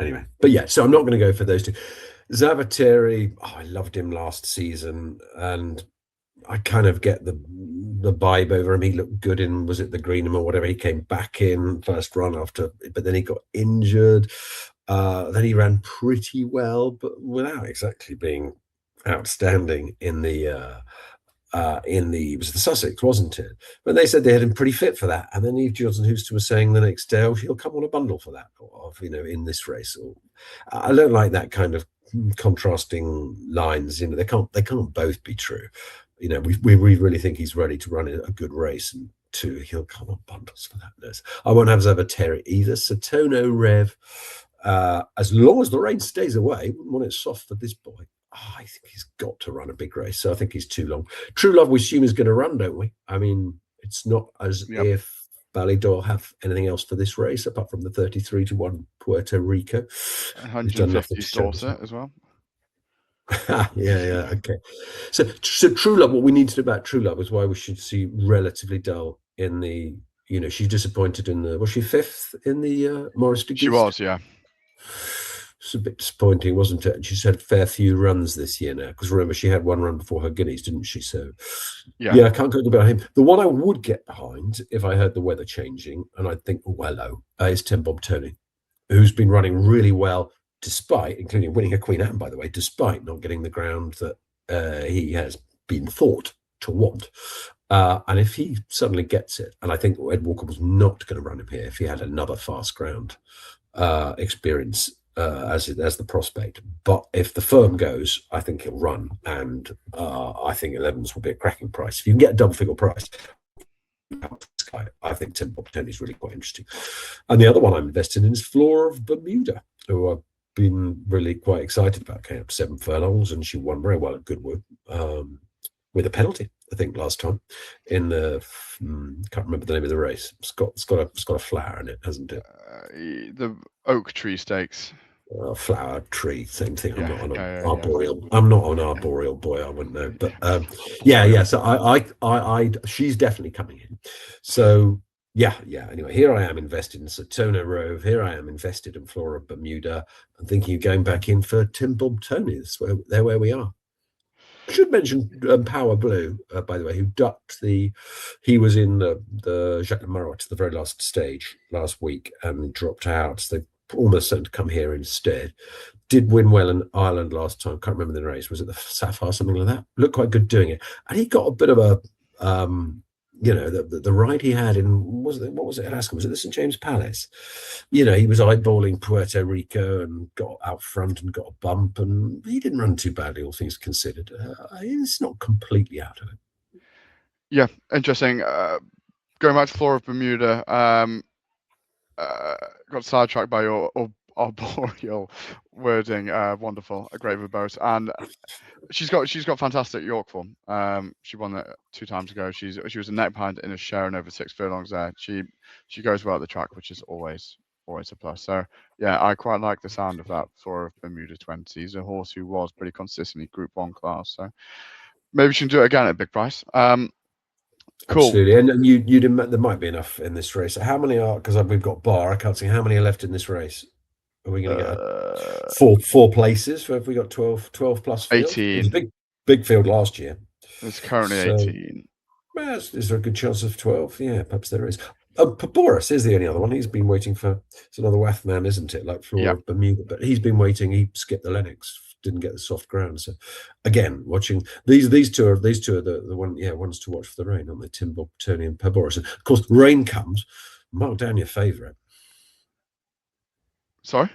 Anyway, but yeah, so I'm not going to go for those 2. Zavateri, I loved him last season, and I kind of get the vibe over him. He looked good in, was it the Greenham or whatever? He came back in first run but then he got injured. Then he ran pretty well, but without exactly being outstanding in the it was the Sussex, wasn't it? But they said they had him pretty fit for that. And then Eve Johnson Houston was saying the next day, he'll come on a bundle for that, in this race. I don't like that kind of contrasting lines. They can't both be true. We really think he's ready to run a good race, and 2, he'll come on bundles for that. No, I won't have Zavateri either. Satono Rev, as long as the rain stays away, wouldn't want it soft for this boy. I think he's got to run a big race, so I think he's too long. True Love, we assume, is going to run, don't we? I mean, it's not as if Ballydoyle have anything else for this race apart from the 33-1 Puerto Rico. 150 Dorset as well. yeah, okay. So True Love, what we need to know about True Love is why we should see relatively dull in the. She's disappointed in the. Was she 5th in the Morris de Guiche? She was, yeah. It's a bit disappointing, wasn't it? And she's had a fair few runs this year now, because remember, she had 1 run before her guineas, didn't she? So yeah, I can't go behind him. The one I would get behind if I heard the weather changing, and I'd think, is 10 Bob Tony, who's been running really well despite, including winning a Queen Anne, by the way, despite not getting the ground that he has been thought to want. And if he suddenly gets it, and I think Ed Walker was not going to run him here if he had another fast ground experience as the prospect. But if the firm goes, I think he'll run, and I think 11s will be a cracking price. If you can get a double figure price, I think Nunthorpe Tony is really quite interesting. And the other one I'm invested in is Flora of Bermuda, who I've been really quite excited about. Came up 7 furlongs, and she won very well at Goodwood with a penalty, I think, last time in the can't remember the name of the race. It's got a flower in it, hasn't it? The Oak Tree Stakes. Flower tree, same thing. Yeah, I'm not yeah, arboreal. I'm not an arboreal boy. I wouldn't know, but yeah. So I she's definitely coming in. So yeah. Anyway, here I am invested in Satona Rove. Here I am invested in Flora Bermuda. I'm thinking of going back in for Nunthorpe Tony. They're where we are. I should mention Power Blue, by the way, who ducked he was in the Jacques Marotte, the very last stage last week, and dropped out. So they almost certain to come here instead. Did win well in Ireland last time. Can't remember the race. Was it the Sapphire, something like that? Looked quite good doing it. And he got a bit of a the ride he had in what was it at Ascot? Was it the St James Palace? He was eyeballing Puerto Rico and got out front and got a bump, and he didn't run too badly, all things considered. He's not completely out of it. Yeah, interesting. Going back to Flora of Bermuda, got sidetracked by your arboreal wording. Wonderful, a great verbose, and she's got fantastic York form. She won that 2 times ago. She was a neck behind in a share and over 6 furlongs there. She goes well at the track, which is always a plus. So yeah, I quite like the sound of that Flora of Bermuda 20. He's a horse who was pretty consistently Group 1 class. So maybe she can do it again at a big price. Cool. Absolutely, and you there might be enough in this race. How many are? Because we've got Bar. I can't see how many are left in this race. Are we going to get four places? Have we got 12 plus field? 18. It was a big field last year. It's currently 18. Well, is there a good chance of 12? Yeah, perhaps there is. Paboris is the only other one. He's been waiting for. It's another Wath man, isn't it? Like Flora of Bermuda, but he's been waiting. He skipped the Lennox. Didn't get the soft ground. So again, watching these two are the ones to watch for the rain, aren't they? Nunthorpe Tony and Paboris. And of course, rain comes. Mark down your favourite. Sorry?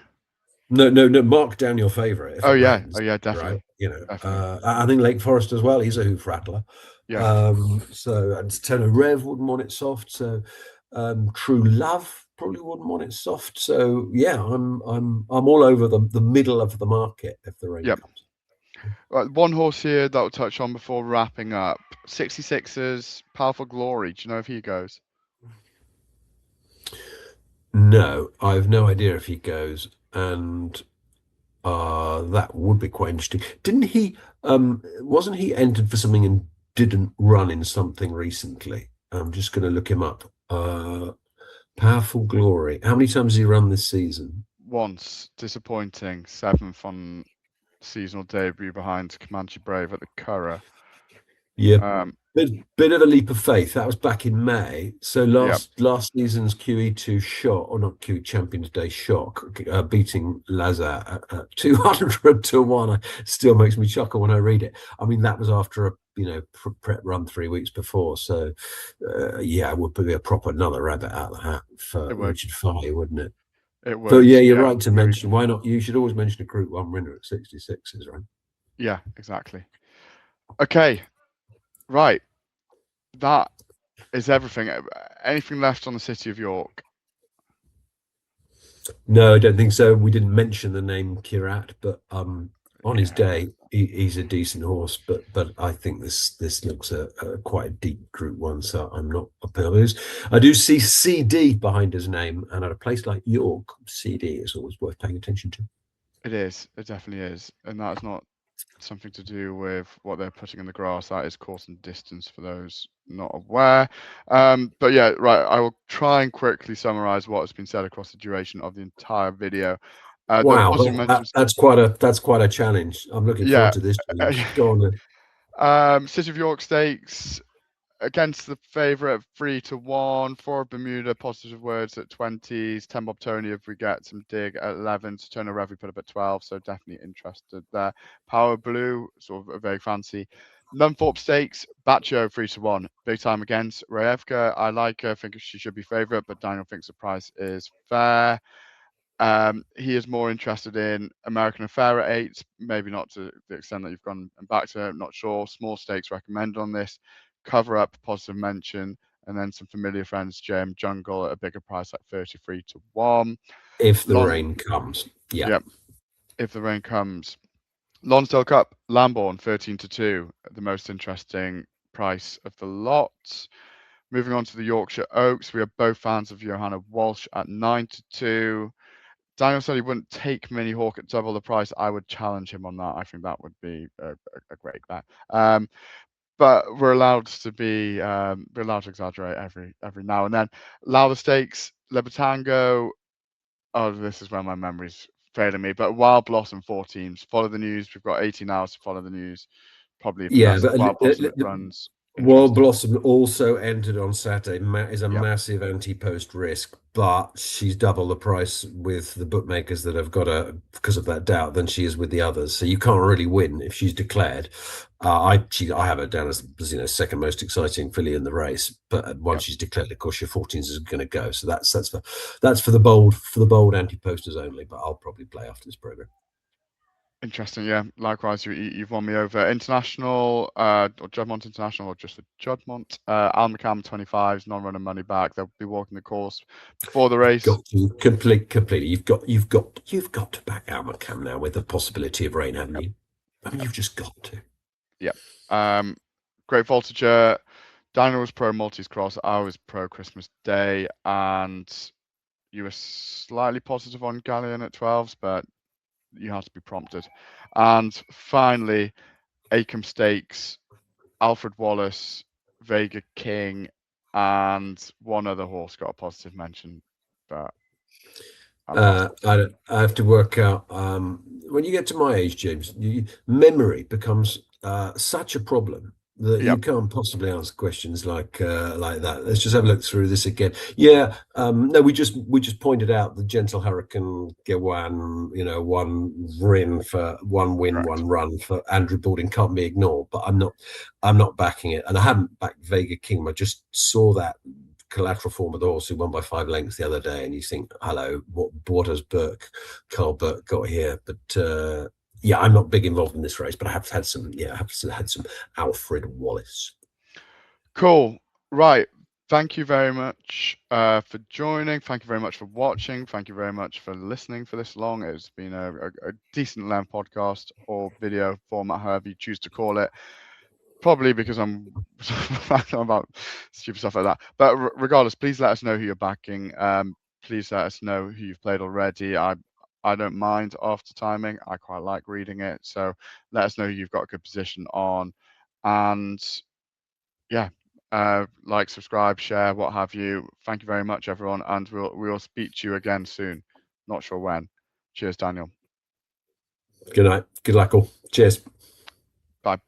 No. Mark down your favourite. Rains, definitely. Right? I think Lake Forest as well. He's a hoof rattler. Yeah. So and Tenor Rev wouldn't want it soft. So True Love probably wouldn't want it soft. So yeah, I'm all over the middle of the market if the rain comes. Right, one horse here that we'll touch on before wrapping up. 66ers, Powerful Glory. Do you know if he goes? No, I have no idea if he goes, and that would be quite interesting. Didn't he? Wasn't he entered for something and didn't run in something recently? I'm just going to look him up. Powerful Glory. How many times has he run this season? Once. Disappointing. 7th on seasonal debut behind Comanche Brave at the Curragh. Yeah. Bit of a leap of faith. That was back in May. So last season's QE2 shot, or not QE Champions Day shock, beating Lazar at 200 to 1 still makes me chuckle when I read it. I mean, that was after a prep run 3 weeks before. So it would be a proper another rabbit out of the hat for Richard Fahey, wouldn't it? It would. But yeah, you're right to mention. Why not? You should always mention a Group 1 winner at 66s, right? Yeah, exactly. Okay. Right. That is everything. Anything left on the City of York? No, I don't think so. We didn't mention the name Kirat, but on his day, he's a decent horse. But I think this looks quite a deep Group 1, so I'm not opposed. I do see CD behind his name, and at a place like York, CD is always worth paying attention to. It is. It definitely is, and that is not something to do with what they're putting in the grass. That is course and distance for those not aware. But yeah, right. I will try and quickly summarize what has been said across the duration of the entire video. Wow, that's quite a challenge. I'm looking forward to this. Go on then. City of York Stakes. against the favourite 3-1, for Bermuda, positive words at 20s, 10 Bob Tony if we get some dig at 11, Turner Rev we put up at 12, so definitely interested there. Power Blue, sort of a very fancy. Nunthorpe Stakes, Baccio 3-1, big time against Rayevka. I like her, think she should be favourite, but Daniel thinks the price is fair. He is more interested in American Affair at 8, maybe not to the extent that you've gone back to, not sure. Small stakes recommended on this. Cover Up, positive mention, and then some familiar friends, JM Jungle at a bigger price, like 33-1. If the rain comes, yeah. Yep, if the rain comes. Lonsdale Cup, Lambourne, 13-2, the most interesting price of the lot. Moving on to the Yorkshire Oaks, we are both fans of Johanna Walsh at 9-2. Daniel said he wouldn't take Mini Hawk at double the price. I would challenge him on that. I think that would be a great bet. But we're allowed to exaggerate every now and then. Lowther Stakes, Libertango. Oh, this is where my memory's failing me. But Wild Blossom 4 teams. Follow the news. We've got 18 hours to follow the news. Probably Yeah, best but Wild Blossom it runs. Wild Blossom also entered on Saturday, is a Yep. massive anti-post risk, but she's double the price with the bookmakers that have got her because of that doubt than she is with the others. So you can't really win if she's declared. I have her down as second most exciting filly in the race, but once she's declared, of course, your 14s is going to go. So that's for the bold anti-posters only. But I'll probably play after this program. Interesting, yeah. Likewise, you've won me over. International, or Juddmonte International, or just for Juddmonte. Al McCam 25s, non-runner money back. They'll be walking the course before the race. Got to completely. You've got to back Al McCam now with the possibility of rain, haven't you? I mean, you've just got to. Yep. Great Voltigeur. Daniel was pro Maltese Cross. I was pro Christmas Day, and you were slightly positive on Galleon at 12s, but you have to be prompted. And finally, Acomb Stakes, Alfred Wallace, Vega King, and one other horse got a positive mention, but I have to work out. When you get to my age, James, memory becomes such a problem that you can't possibly answer questions like that. Let's just have a look through this again. Yeah, no, we just pointed out the Gentle Hurricane Gawan, one win, correct. one run for Andrew Balding can't be ignored. But I'm not backing it, and I haven't backed Vega King. I just saw that collateral form of the horse who won by 5 lengths the other day, and you think, hello, what has Carl Burke got here? But yeah, I'm not big involved in this race, but I have had some Alfred Wallace. Cool. Right. Thank you very much for joining. Thank you very much for watching. Thank you very much for listening for this long. It's been a decent length podcast or video format, however you choose to call it. Probably because I'm about stupid stuff like that. But regardless, please let us know who you're backing. Please let us know who you've played already. I don't mind after timing. I quite like reading it. So let us know who you've got a good position on. And yeah, like, subscribe, share, what have you. Thank you very much, everyone. And we'll speak to you again soon. Not sure when. Cheers, Daniel. Good night. Good luck all. Cheers. Bye.